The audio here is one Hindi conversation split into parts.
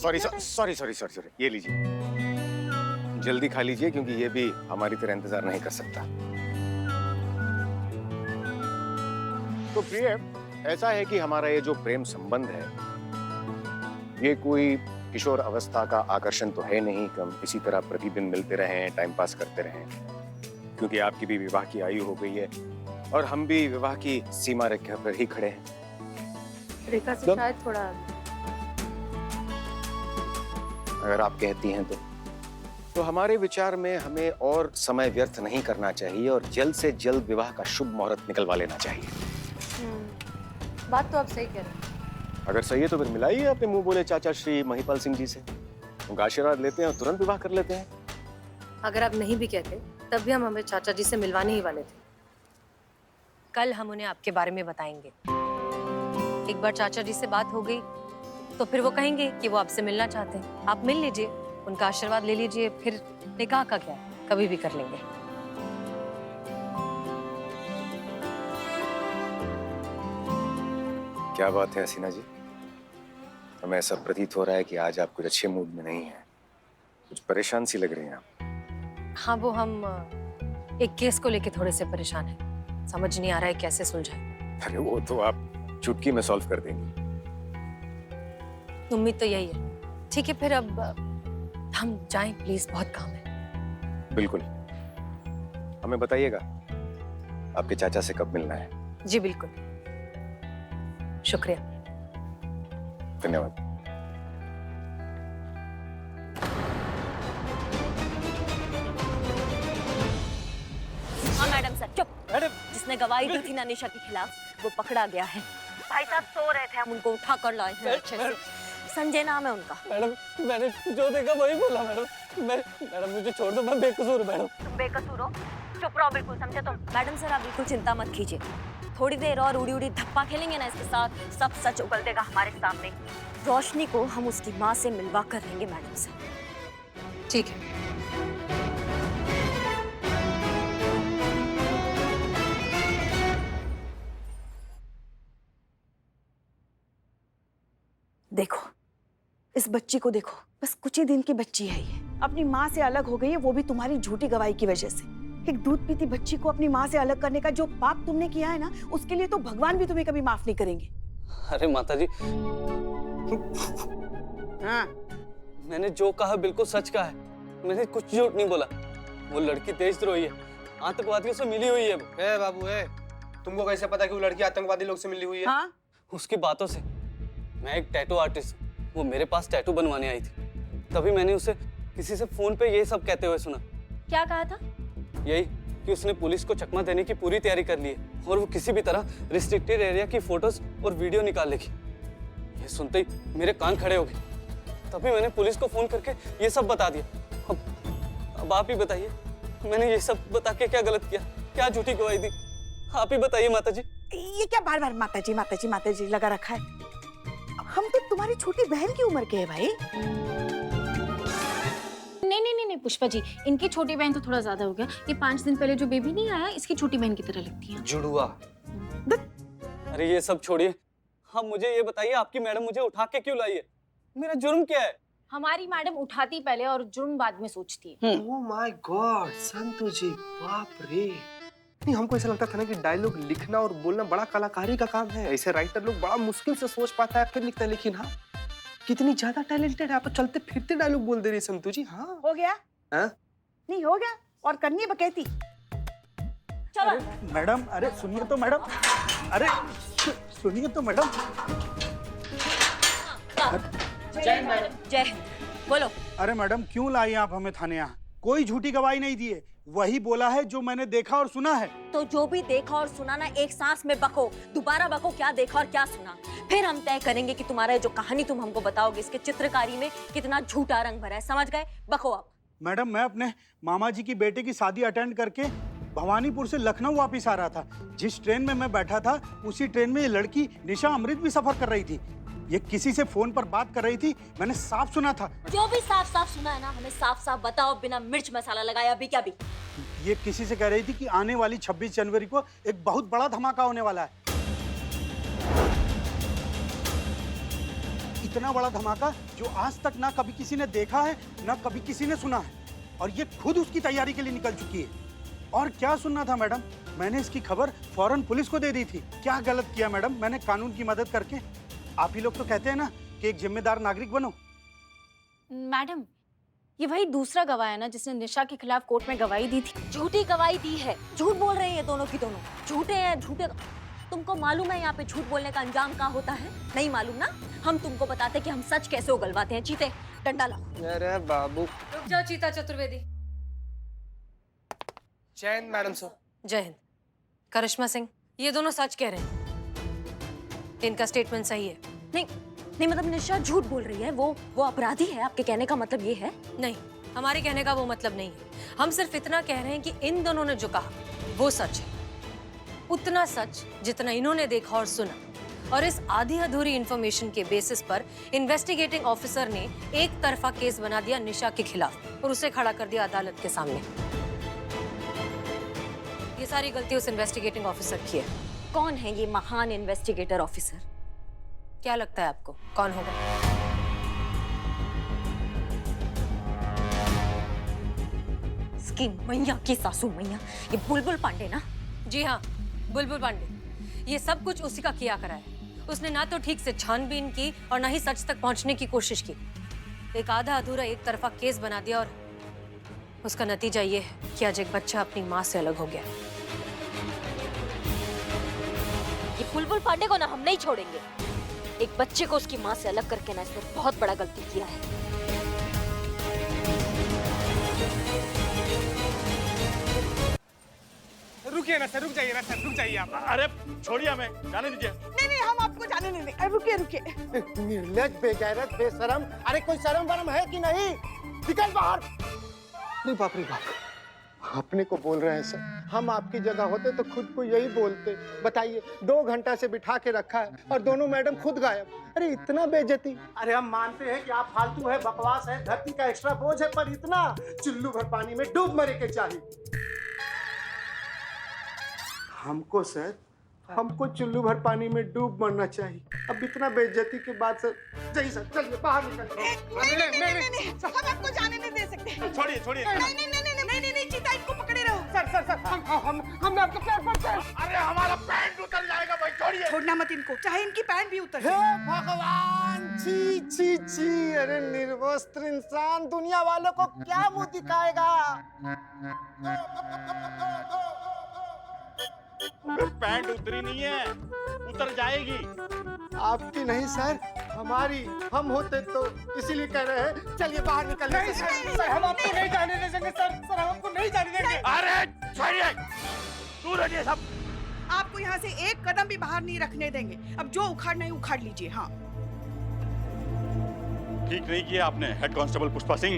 Sorry sorry sorry sorry sorry, ये लीजिए, जल्दी खा लीजिए क्योंकि ये भी हमारी तरह इंतजार नहीं कर सकता। तो प्रिय, ऐसा है कि हमारा ये जो प्रेम संबंध है, ये कोई किशोर अवस्था का आकर्षण तो है नहीं कि हम इसी तरह प्रतिदिन मिलते रहें, टाइम पास करते रहें, क्योंकि आपकी भी विवाह की आयु हो गई है और हम भी विवाह की सीमा रेखा पर ही खड़े हैं। रेखा से शायद थोड़ा, अगर आप कहती हैं तो हमारे विचार में हमें और समय व्यर्थ नहीं करना चाहिए और जल्द से जल्द विवाह का शुभ मुहूर्त निकलवा लेना चाहिए। बात तो आप सही कह रहे हैं। अगर सही है तो फिर मिलाइए अपने मुंह बोले चाचा श्री महिपाल सिंह जी से, उनका आशीर्वाद लेते हैं और तुरंत विवाह कर लेते हैं। अगर आप नहीं भी कहते तब भी हम हमें चाचा जी से मिलवाने ही वाले थे। कल हम उन्हें आपके बारे में बताएंगे। एक बार चाचा जी से बात हो गई तो फिर वो कहेंगे कि वो आपसे मिलना चाहते हैं। आप मिल लीजिए, उनका आशीर्वाद ले लीजिए, फिर निकाह का क्या, कभी भी कर लेंगे। क्या बात है हसीना जी, हमें ऐसा प्रतीत हो रहा है कि आज आप कुछ अच्छे मूड में नहीं हैं, कुछ परेशान सी लग रही हैं आप। हाँ, वो हम एक केस को लेके थोड़े से परेशान हैं। समझ नहीं आ रहा है कैसे सुलझाएं। अरे वो तो आप चुटकी में सॉल्व कर देंगी। उम्मीद तो यही है। ठीक है, फिर अब हम जाएं प्लीज, बहुत काम है। बिल्कुल, हमें बताइएगा आपके चाचा से कब मिलना है। जी बिल्कुल, शुक्रिया। धन्यवाद। हाँ मैडम सर, चुप। जिसने गवाही दी थी ना निशा के खिलाफ, वो पकड़ा गया है। भाई साहब सो रहे थे, हम उनको उठा कर लाए हैं अच्छे से। संजय नाम है उनका। मैडम, मैंने जो देखा वही बोला मैडम। मैडम मुझे छोड़ दो, मैं बेकसूर हूँ मैडम। तुम बेकसूर हो? चुप रहो, बिल्कुल समझे तुम। मैडम सर, आप बिल्कुल चिंता मत कीजिए। थोड़ी देर और उड़ी उड़ी धप्पा खेलेंगे ना इसके साथ, सब सच उगल देगा हमारे सामने। रोशनी को हम उसकी माँ से मिलवा कर रहेंगे मैडम सर। ठीक है। देखो, इस बच्ची को देखो, बस कुछ ही दिन की बच्ची है ये। अपनी माँ से अलग हो गई है, वो भी तुम्हारी झूठी गवाही की वजह से। एक दूध पीती बच्ची को अपनी माँ से अलग करने का जो पाप तुमने किया है ना, उसके लिए तो भगवान भी तुम्हें कभी माफ नहीं करेंगे। अरे माता जी, हाँ, मैंने जो कहा बिल्कुल सच कहा है। मैंने कुछ झूठ नहीं बोला। वो लड़की देशद्रोही है, आतंकवादियों से मिली हुई है वो। ए बाबू ए, तुमको कैसे पता कि वो लड़की आतंकवादी लोग से मिली हुई है? हाँ? उसकी बातों से। मैं एक टैटू आर्टिस्ट हूँ, वो मेरे पास टैटू बनवाने आई थी। तभी मैंने उसे किसी से फोन पे ये सब कहते हुए सुना। क्या कहा था? यही कि उसने पुलिस को चकमा देने की पूरी तैयारी कर ली है और वो किसी भी तरह रिस्ट्रिक्टेड एरिया की फोटोज और वीडियो निकाल लेगी। ये सुनते ही मेरे कान खड़े हो गए। तभी मैंने पुलिस को फोन करके ये सब बता दिया। अब आप ही बताइए, मैंने ये सब बता के क्या गलत किया, क्या झूठी गवाही दी? आप ही बताइए माता जी। ये क्या बार बार माता जी लगा रखा है? हम तो तुम्हारी छोटी बहन की उम्र के हैं भाई। नहीं पुष्पा जी, इनकी छोटी बहन तो थोड़ा ज्यादा हो गया। ये 5 दिन पहले जो बेबी नहीं आया, इसकी छोटी बहन की तरह लगती है। जुड़वा। अरे ये सब छोड़िए, हाँ मुझे ये बताइए, आपकी मैडम मुझे उठा के क्यों लाई है? मेरा जुर्म क्या है? हमारी मैडम उठाती पहले और जुर्म बाद में सोचती है। ओह माय गॉड, संतु जी, बाप रे। नहीं, हमको ऐसा लगता था ना कि डायलॉग लिखना और बोलना बड़ा कलाकारी का काम है। ऐसे राइटर लोग बड़ा मुश्किल से सोच पाता है फिर लिखता है, लेकिन हाँ, कितनी ज्यादा टैलेंटेड है। आप तो चलते फिरते डायलॉग बोल दे रही है संतु जी। हाँ हो गया? हाँ? नहीं हो गया और करनी बकैती। चलो मैडम, अरे सुनिए तो मैडम, अरे सुनिए तो मैडम। जय हिंद। बोलो। अरे मैडम, क्यों लाई आप हमें थाने? यहाँ कोई झूठी गवाही नहीं दी है, वही बोला है जो मैंने देखा और सुना है। तो जो भी देखा और सुना ना, एक सांस में बको, दोबारा बको क्या देखा और क्या सुना। फिर हम तय करेंगे कि तुम्हारा जो कहानी तुम हमको बताओगे, इसके चित्रकारी में कितना झूठा रंग भरा है। समझ गए? बको आप। मैडम, मैं अपने मामा जी की बेटे की शादी अटेंड करके भवानीपुर से लखनऊ वापस आ रहा था। जिस ट्रेन में मैं बैठा था, उसी ट्रेन में ये लड़की निशा अमृत भी सफर कर रही थी। ये किसी से फोन पर बात कर रही थी, मैंने साफ सुना था। जो भी साफ साफ सुना है ना, हमें साफ साफ बताओ, बिना मिर्च मसाला लगाया। अभी क्या भी? ये किसी से कह रही थी कि आने वाली 26 जनवरी को एक बहुत बड़ा धमाका होने वाला है। इतना बड़ा धमाका जो आज तक ना कभी किसी ने देखा है ना कभी किसी ने सुना है, और ये खुद उसकी तैयारी के लिए निकल चुकी है। और क्या सुनना था मैडम, मैंने इसकी खबर फौरन पुलिस को दे दी थी। क्या गलत किया मैडम मैंने कानून की मदद करके? आप ही लोग तो कहते हैं ना कि एक जिम्मेदार नागरिक बनो। मैडम, ये वही दूसरा गवाह है ना जिसने निशा के खिलाफ कोर्ट में गवाही दी थी? झूठी गवाही दी है, झूठ बोल रहे हैं ये दोनों की दोनों, झूठे हैं झूठे। तुमको मालूम है यहाँ पे झूठ बोलने का अंजाम क्या होता है? नहीं मालूम ना? हम तुमको बताते कि हम सच कैसे उगलवाते हैं। चीते, डंडा लाओ। अरे बाबू। रुक जाओ चीता चतुर्वेदी। जय हिंद मैडम सर। जय हिंद। करिश्मा सिंह, ये दोनों सच कह रहे हैं, इनका स्टेटमेंट सही है। नहीं नहीं, मतलब निशा झूठ बोल रही है, वो अपराधी है। आपके कहने का मतलब ये है? नहीं, हमारे कहने का वो मतलब नहीं है। हम सिर्फ इतना कह रहे हैं कि इन दोनों ने जो कहा वो सच है, उतना सच जितना इन्होंने देखा और सुना। और इस आधी अधूरी इंफॉर्मेशन के बेसिस पर इन्वेस्टिगेटिंग ऑफिसर ने एक तरफा केस बना दिया निशा के खिलाफ और उसे खड़ा कर दिया अदालत के सामने। ये सारी गलती उस इन्वेस्टिगेटिंग ऑफिसर की है। कौन है ये महान इन्वेस्टिगेटर ऑफिसर? क्या लगता है आपको कौन होगा? इसकी मैया की सासू मैया, ये बुलबुल पांडे ना? जी हाँ, बुलबुल पांडे। ये सब कुछ उसी का किया करा है। उसने ना तो ठीक से छानबीन की और ना ही सच तक पहुंचने की कोशिश की। एक आधा अधूरा एक तरफा केस बना दिया और उसका नतीजा ये है कि आज एक बच्चा अपनी माँ से अलग हो गया। ये बुलबुल पांडे को ना हम नहीं छोड़ेंगे। एक बच्चे को उसकी माँ से अलग करके ना इसने बहुत बड़ा गलती किया है। रुकिए ना सर, रुक जाइए ना सर, रुक जाइए आप। अरे छोड़िए हमें, जाने दीजिए। नहीं, हम आपको जाने नहीं देंगे। रुकिए। निर्लज, बेगैरत, बेशरम। अरे कोई शर्म वरम है कि नहीं? निकल बाहर। अरे बाप रे बाप। अपने को बोल रहे हैं सर, हम आपकी जगह होते तो खुद को यही बोलते। बताइए, 2 घंटा से बिठा के रखा है और दोनों मैडम खुद गायब। अरे इतना बेइज्जती। अरे हम मानते हैं कि आप फालतू है, बकवास है, धरती का एक्स्ट्रा बोझ है, पर इतना चुल्लू भर पानी में डूब मरे के चाहिए। हमको सर, हमको चुल्लू भर पानी में डूब मरना चाहिए। अब इतना बेइज्जती के बाद सर, जाइए सर, चलिए बाहर निकल। नहीं, हम आपको जाने नहीं दे सकते। छोड़िए। नहीं, चीता, इनको पकड़े रहो। सर, हमने आपको प्यार करते हैं। अरे हमारा पैंट उतर जाएगा भाई, छोड़िए। छोड़ना मत इनको, चाहे इनकी पैंट भी उतर हे जाए। भगवान, छी। अरे निर्वस्त्र इंसान दुनिया वालों को क्या मुंह दिखाएगा? पैंट उतरी नहीं है, उतर जाएगी। आपकी नहीं सर, हमारी। हम होते तो इसीलिए कह रहे हैं, चलिए बाहर निकलिए। नहीं सर, हम आपको नहीं जाने देंगे सर, हम आपको नहीं जाने देंगे। अरे छोड़िए, दूर हटिए सब। आपको यहाँ से एक कदम भी बाहर नहीं रखने देंगे। अब जो उखाड़ना है उखाड़ लीजिए। हाँ, ठीक नहीं किया आपने हेड कांस्टेबल पुष्पा सिंह।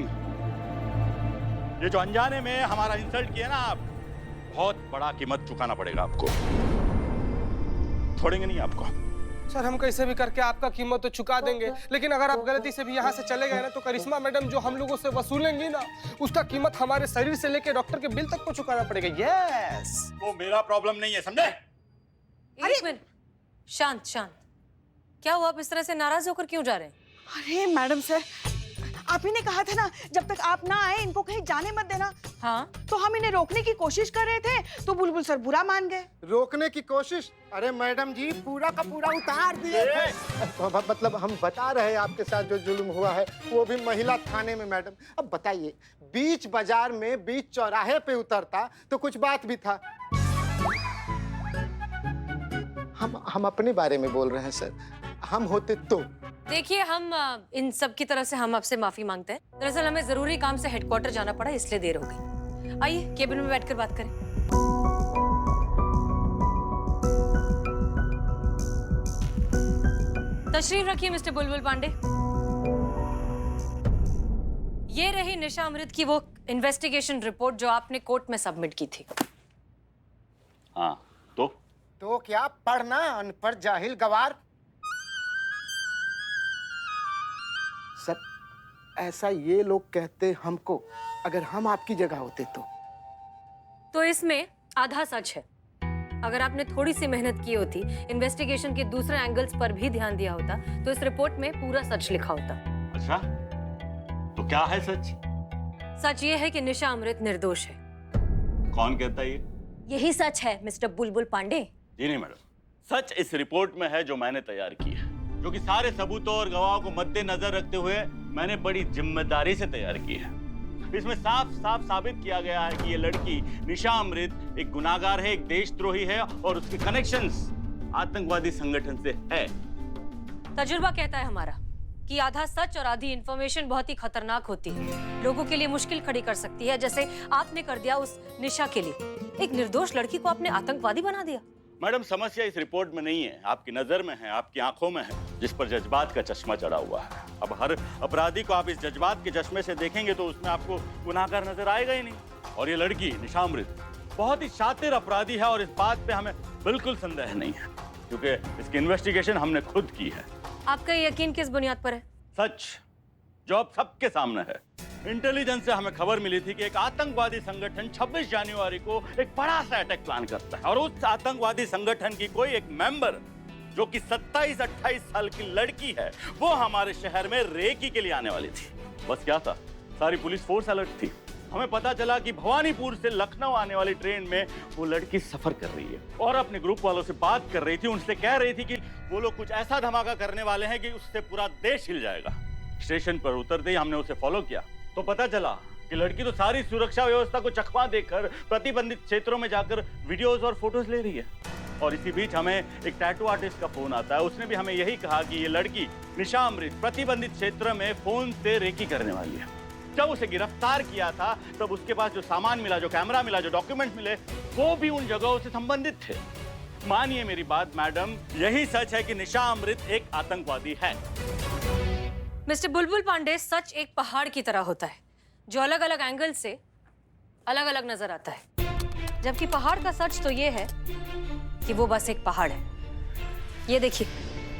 ये जो अनजाने में हमारा इंसल्ट किया ना आप, बहुत बड़ा कीमत चुकाना पड़ेगा आपको। छोड़ेंगे नहीं आपको। सर, हम कैसे भी करके आपका कीमत तो चुका देंगे, लेकिन अगर आप गलती से भी यहाँ से चले गए ना, तो करिश्मा मैडम जो हम लोगों से वसूलेंगी ना, उसका कीमत हमारे शरीर से लेके डॉक्टर के बिल तक को चुकाना पड़ेगा। यस। वो मेरा प्रॉब्लम नहीं है, समझे? एक मिनट, शांत। क्या हुआ? आप इस तरह से नाराज होकर क्यों जा रहे हैं? अरे मैडम सर, आप ही ने कहा था ना, जब तक आप ना आए इनको कहीं जाने मत देना। हाँ, तो हम इन्हें रोकने की कोशिश कर रहे थे, तो बुलबुल सर बुरा मान गए। रोकने की कोशिश? अरे मैडम जी, पूरा का पूरा उतार दिए थे। मतलब हम बता रहे हैं आपके साथ जो जुल्म हुआ है, वो भी महिला थाने में मैडम। अब बताइए, बीच बाजार में, बीच चौराहे पे उतरता तो कुछ बात भी था। हम अपने बारे में बोल रहे हैं सर, हम होते तो। देखिए, हम इन सब की तरफ से हम आपसे माफी मांगते हैं। दरअसल हमें जरूरी काम से हेडक्वार्टर जाना पड़ा, इसलिए देर हो गई। आइए केबिन में बैठकर बात करें। तशरीफ रखिए मिस्टर बुलबुल पांडे। ये रही निशा अमृत की वो इन्वेस्टिगेशन रिपोर्ट जो आपने कोर्ट में सबमिट की थी। हाँ, तो क्या पढ़ना, अनपढ़ जाहिल गवार। सर, ऐसा ये लोग कहते हमको, अगर हम आपकी जगह होते तो। तो इसमें आधा सच है अगर आपने थोड़ी सी मेहनत की होती, इन्वेस्टिगेशन के दूसरे एंगल्स पर भी ध्यान दिया होता, तो इस रिपोर्ट में पूरा सच लिखा होता। अच्छा, तो क्या है सच? सच ये है कि निशा अमृत निर्दोष है। कौन कहता है ये? यही सच है मिस्टर बुलबुल पांडे। जी नहीं मैडम, सच इस रिपोर्ट में है जो मैंने तैयार की है, जो कि सारे सबूतों और गवाहों को मद्देनजर रखते हुए मैंने बड़ी जिम्मेदारी से तैयार की है। इसमें साफ साफ साबित किया गया है कि ये लड़की निशा अमृत एक गुनाहगार है, एक देशद्रोही है और उसके कनेक्शंस आतंकवादी संगठन से है। तजुर्बा कहता है हमारा कि आधा सच और आधी इंफॉर्मेशन बहुत ही खतरनाक होती है, लोगों के लिए मुश्किल खड़ी कर सकती है, जैसे आपने कर दिया उस निशा के लिए। एक निर्दोष लड़की को आपने आतंकवादी बना दिया। मैडम, समस्या इस रिपोर्ट में नहीं है, आपकी नजर में है, आपकी आंखों में है, जिस पर जज्बात का चश्मा चढ़ा हुआ है। अब हर अपराधी को आप इस जज्बात के चश्मे से देखेंगे तो उसमें आपको गुनाहगार नजर आएगा ही नहीं। और ये लड़की निशा अमृत बहुत ही शातिर अपराधी है और इस बात पे हमें बिल्कुल संदेह नहीं है, क्योंकि इसकी इन्वेस्टिगेशन हमने खुद की है। आपका यकीन किस बुनियाद पर है? सच जो अब सबके सामने है। इंटेलिजेंस से हमें खबर मिली थी कि एक आतंकवादी संगठन 26 जनवरी को एक बड़ा सा अटैक प्लान करता है और उस आतंकवादी संगठन की कोई एक मेंबर जो कि 27-28 साल की लड़की है, वो हमारे शहर में रेकी के लिए आने वाली थी। बस क्या था, सारी पुलिस फोर्स अलर्ट थी। हमें पता चला कि भवानीपुर से लखनऊ आने वाली ट्रेन में वो लड़की सफर कर रही है और अपने ग्रुप वालों से बात कर रही थी, उनसे कह रही थी कि वो लोग कुछ ऐसा धमाका करने वाले हैं कि उससे पूरा देश हिल जाएगा। स्टेशन पर उतरते ही हमने उसे फॉलो किया तो पता चला कि लड़की तो सारी सुरक्षा व्यवस्था को चकमा देकर प्रतिबंधित क्षेत्रों में जाकर वीडियोस और फोटोज ले रही है। और इसी बीच हमें एक टैटू आर्टिस्ट का फोन आता है, उसने भी हमें यही कहा कि ये लड़की निशा अमृत प्रतिबंधित क्षेत्र में फोन से रेकी करने वाली है। जब उसे गिरफ्तार किया था तब उसके पास जो सामान मिला, जो कैमरा मिला, जो डॉक्यूमेंट मिले, वो भी उन जगहों से संबंधित थे। मानिए मेरी बात मैडम, यही सच है कि निशा अमृत एक आतंकवादी है। मिस्टर बुलबुल पांडे, सच एक पहाड़ की तरह होता है जो अलग अलग एंगल से अलग अलग नजर आता है, जबकि पहाड़ का सच तो ये है कि वो बस एक पहाड़ है। ये देखिए।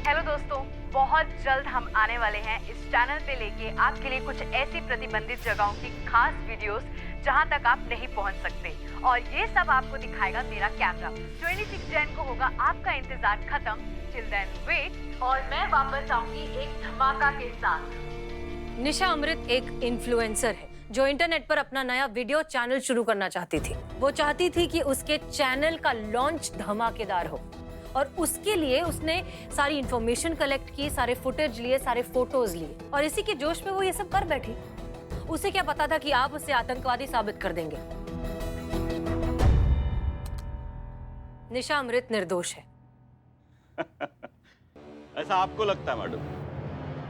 हेलो दोस्तों, बहुत जल्द हम आने वाले हैं इस चैनल पे लेके आपके लिए कुछ ऐसी प्रतिबंधित जगहों की खास वीडियोस जहां तक आप नहीं पहुंच सकते, और ये सब आपको दिखाएगा मेरा कैमरा। 26 जैन को होगा आपका इंतजार खत्म। टिल देन वेट, और मैं वापस आऊंगी एक धमाका के साथ। निशा अमृत एक इन्फ्लुएंसर है जो इंटरनेट पर अपना नया वीडियो चैनल शुरू करना चाहती थी। वो चाहती थी कि उसके चैनल का लॉन्च धमाकेदार हो, और उसके लिए उसने सारी इंफॉर्मेशन कलेक्ट की, सारे फुटेज लिए, सारे फोटोज लिए, और इसी के जोश में वो ये सब कर बैठी। उसे क्या पता था कि आप उसे आतंकवादी साबित कर देंगे। निशा अमृत निर्दोष है। ऐसा आपको लगता है मैडम?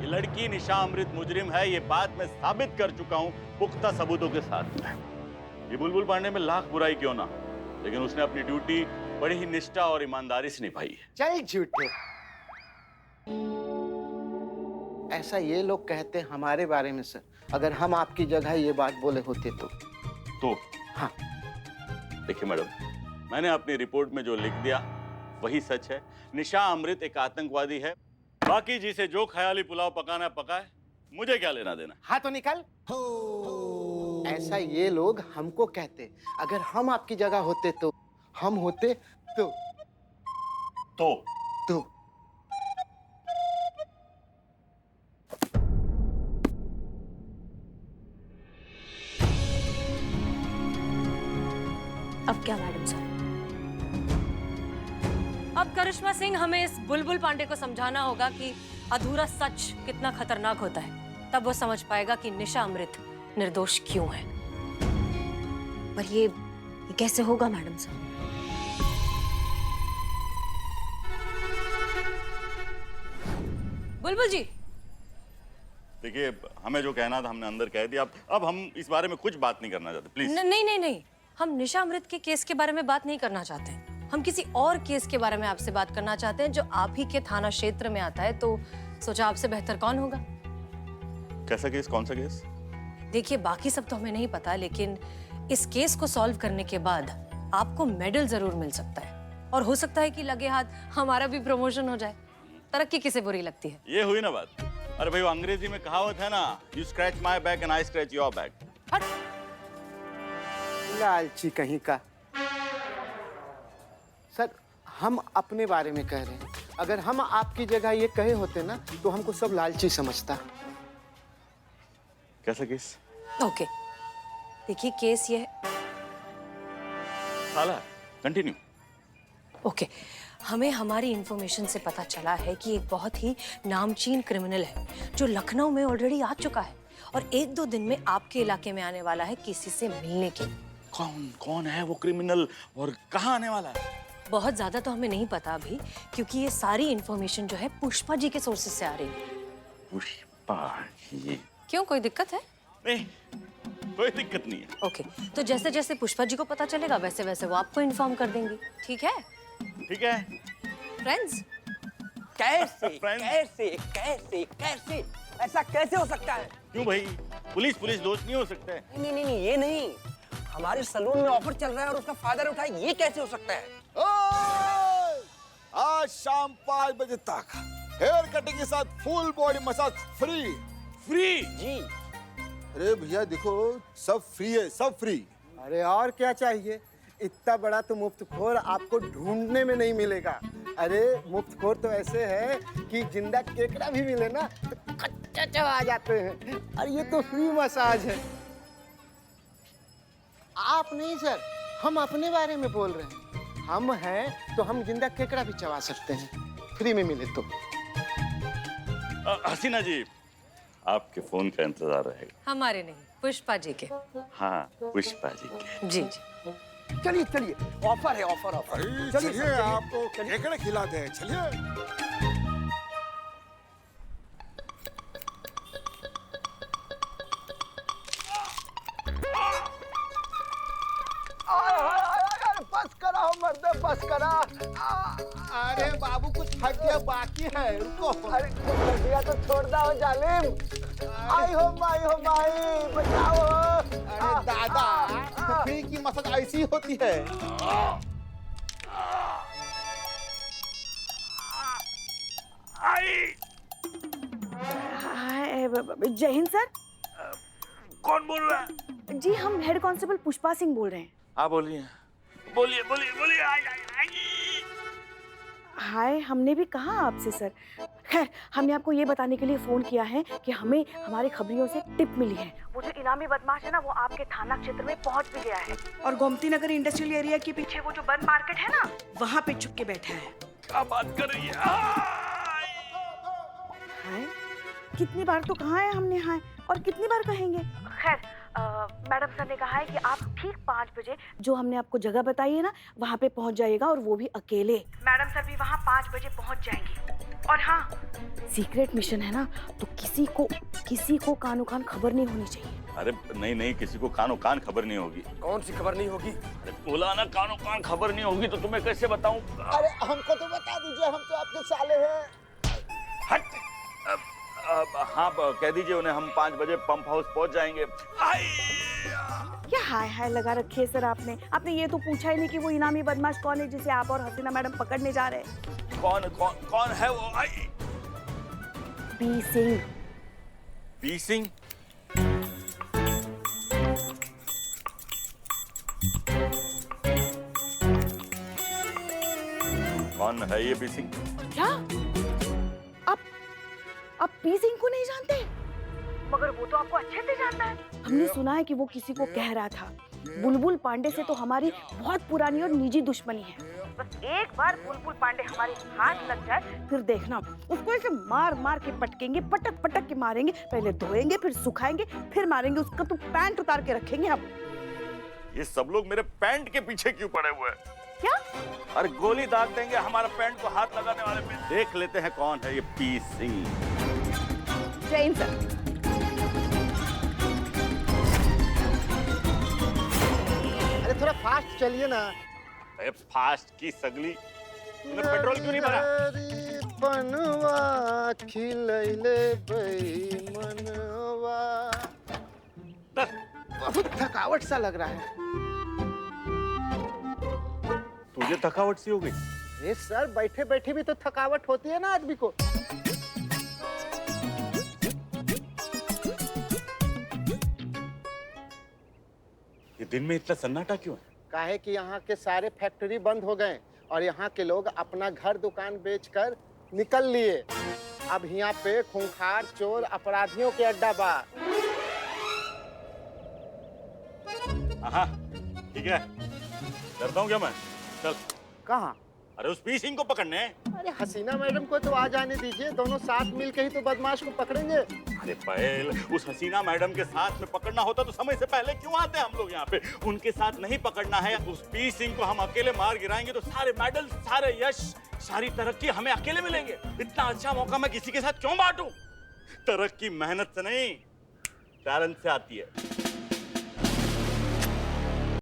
ये लड़की निशा अमृत मुजरिम है, ये बात मैं साबित कर चुका हूं पुख्ता सबूतों के साथ में। ये बुलबुल पांडे में लाख बुराई क्यों ना, लेकिन उसने अपनी ड्यूटी बड़ी ही निष्ठा और ईमानदारी से निभाई है। चल झूठे, ऐसा ये लोग कहते हैं हमारे बारे में सर। अगर हम आपकी जगह ये बात बोले होते तो हाँ। देखिए मैडम, मैंने अपनी रिपोर्ट में जो लिख दिया वही सच है। निशा अमृत एक आतंकवादी है। बाकी जिसे जो ख्याली पुलाव पकाना पकाए, मुझे क्या लेना देना। हाँ तो निकल। ऐसा ये लोग हमको कहते, अगर हम आपकी जगह होते तो, हम होते तो अब क्या मैडम साहब? अब करिश्मा सिंह, हमें इस बुलबुल पांडे को समझाना होगा कि अधूरा सच कितना खतरनाक होता है। तब वो समझ पाएगा कि निशा अमृत निर्दोष क्यों है। पर ये कैसे होगा मैडम साहब? बुलबुल जी, देखिए, हमें जो कहना था हमने अंदर कह दिया। अब हम इस बारे में कुछ बात नहीं करना चाहते, प्लीज। नहीं, हम निशा अमृत के केस के बारे में बात नहीं करना चाहते। हम किसी और केस के बारे में आपसे बात करना चाहते हैं जो आप ही के थाना क्षेत्र में आता है। तो सोचा आपसे बेहतर कौन होगा। कैसा केस? कौन सा केस? देखिए, बाकी सब तो हमें नहीं पता, लेकिन इस केस को सॉल्व करने के बाद आपको मेडल जरूर मिल सकता है, और हो सकता है कि लगे हाथ हमारा भी प्रमोशन हो जाए। तरक्की किसे बुरी लगती है? ये हुई ना बात। अरे भाई, वो अंग्रेजी में कहावत है ना, you scratch my back and I scratch your back. लालची कहीं का। सर हम अपने बारे में कह रहे हैं। अगर हम आपकी जगह ये कहे होते ना तो हमको सब लालची समझता। कैसा केस? ओके, देखिए केस ये है। साला कंटिन्यू। ओके, हमें हमारी इंफॉर्मेशन से पता चला है कि एक बहुत ही नामचीन क्रिमिनल है जो लखनऊ में ऑलरेडी आ चुका है और 1-2 दिन में आपके इलाके में आने वाला है किसी से मिलने के। कौन कौन है वो क्रिमिनल और कहाँ आने वाला है? बहुत ज्यादा तो हमें नहीं पता अभी, क्योंकि ये सारी इंफॉर्मेशन जो है पुष्पा जी के सोर्सेज से आ रही है। पुष्पा ये? क्यों, कोई दिक्कत है? नहीं, कोई दिक्कत नहीं है। ओके, तो जैसे जैसे पुष्पा जी को पता चलेगा वैसे वैसे वो आपको इन्फॉर्म कर देंगी, ठीक है? ठीक है फ्रेंड्स? कैसे Friends? कैसे कैसे कैसे ऐसा कैसे हो सकता है? क्यों भाई, पुलिस दोस्त नहीं हो सकते? नहीं नहीं नहीं, ये नहीं, हमारे सलून में ऑफर चल रहा है और उसका फायदा उठाए, ये कैसे हो सकता है? आज शाम 5 बजे तक हेयर कटिंग के साथ full body massage free. Free? जी। अरे भैया देखो, सब फ्री है, सब फ्री। अरे और क्या चाहिए, इतना बड़ा तो मुफ्तखोर आपको ढूंढने में नहीं मिलेगा। अरे मुफ्तखोर तो ऐसे है कि जिंदा केकड़ा भी मिले ना तो कच्चा आ जाते हैं, और ये तो फ्री मसाज है। आप नहीं सर, हम अपने बारे में बोल रहे हैं। हम हैं तो हम जिंदा केकड़ा भी चबा सकते हैं, फ्री में मिले तो। हसीना जी, आपके फोन का इंतजार रहेगा। हमारे नहीं, पुष्पा जी के। हाँ, पुष्पा जी के। जी जी। चलिए चलिए, ऑफर है, ऑफर ऑफर। चलिए आपको केकड़े खिलाते हैं, चलिए। बस करा हो मर्दे, बस करा। अरे बाबू कुछ हड्डियां बाकी है, रुको। अरे कुछ हड्डियां तो छोड़ दो जालिम। आई हो माई, बचाओ। अरे दादा, फ्री की मसाज ऐसी होती है। जय हिंद सर। कौन बोल रहा है? जी हम हेड कांस्टेबल पुष्पा सिंह बोल रहे हैं। आप बोलिए बोलिए बोलिए बोलिए। हाय, हमने भी कहा आपसे सर। खैर, हमने आपको ये बताने के लिए फोन किया है कि हमें हमारे खबरियों से टिप मिली है। वो जो इनामी बदमाश है ना, वो आपके थाना क्षेत्र में पहुंच भी गया है और गोमती नगर इंडस्ट्रियल एरिया के पीछे वो जो बंद मार्केट है ना, वहाँ पे छुप के बैठा है। क्या बात कर रही है? हाय, कितनी बार तो कहा है हमने हाय, और कितनी बार कहेंगे। खैर, मैडम सर ने कहा है कि आप ठीक 5 बजे जो हमने आपको जगह बताई है ना, वहाँ पे पहुँच जाइएगा, और वो भी अकेले। मैडम सर भी वहाँ 5 बजे पहुँच जाएंगी। और हाँ, सीक्रेट मिशन है ना, तो किसी को कानो कान खबर नहीं होनी चाहिए। अरे नहीं, किसी को कानो कान खबर नहीं होगी। कौन सी खबर नहीं होगी? अरे बोला ना, कानो कान खबर नहीं होगी तो तुम्हें कैसे बताऊं? अरे हमको तो बता दीजिए, हम तो आपके साले हैं। हट। हाँ, कह दीजिए उन्हें हम 5 बजे पंप हाउस पहुंच जाएंगे। क्या हाय हाय लगा रखी है सर आपने ये तो पूछा ही नहीं कि वो इनामी बदमाश कौन है जिसे आप और हसीना मैडम पकड़ने जा रहे हैं। कौन है वो? पी सिंह। पी सिंह? कौन है ये पी सिंह? क्या आप पी सिंह को नहीं जानते? मगर वो तो आपको अच्छे से जानता है। हमने सुना है कि वो किसी को कह रहा था, बुलबुल पांडे से तो हमारी बहुत पुरानी और निजी दुश्मनी है। बस एक बार बुलबुल पांडे हमारे हाथ लग जाए, फिर देखना उसको ऐसे मार के पटकेंगे, पटक के मारेंगे। पहले धोएंगे, फिर सुखाएंगे, फिर मारेंगे। उसका तो पैंट उतार के रखेंगे हम। ये सब लोग मेरे पैंट के पीछे क्यों पड़े हुए हैं? क्या? अरे गोली दाग देंगे हमारा पैंट को हाथ लगाने वाले पे। देख लेते हैं कौन है ये पी सिंह। जैन सर। अरे थोड़ा फास्ट चलिए ना। अरे फास्ट की सगली, तूने पेट्रोल क्यों नहीं भरा? बनवा खिलैले मनवा। बहुत थकावट सा लग रहा है। तुझे थकावट सी हो गई? ये सर, बैठे बैठे भी तो थकावट होती है ना आदमी को। ये दिन में इतना सन्नाटा क्यों है? काहे कि यहाँ के सारे फैक्ट्री बंद हो गए और यहाँ के लोग अपना घर दुकान बेचकर निकल लिए। अब यहाँ पे खूंखार चोर अपराधियों के अड्डा बा। हाँ ठीक है, डरता हूँ क्या मैं? चल। कहाँ? अरे उस पी सिंह को पकड़ने। अरे हसीना मैडम को तो आ जाने दीजिए, दोनों साथ मिलकर ही तो बदमाश को पकड़ेंगे। अरे पहल, उस हसीना मैडम के साथ में पकड़ना होता तो समय से पहले क्यों आते हम लोग यहाँ पे? उनके साथ नहीं पकड़ना है। उस पी सिंह को हम अकेले मार गिराएंगे तो सारे मेडल, सारे यश, सारी तरक्की हमें अकेले मिलेंगे। इतना अच्छा मौका मैं किसी के साथ क्यों बांटूं? तरक्की मेहनत से नहीं, टैलेंट से आती है।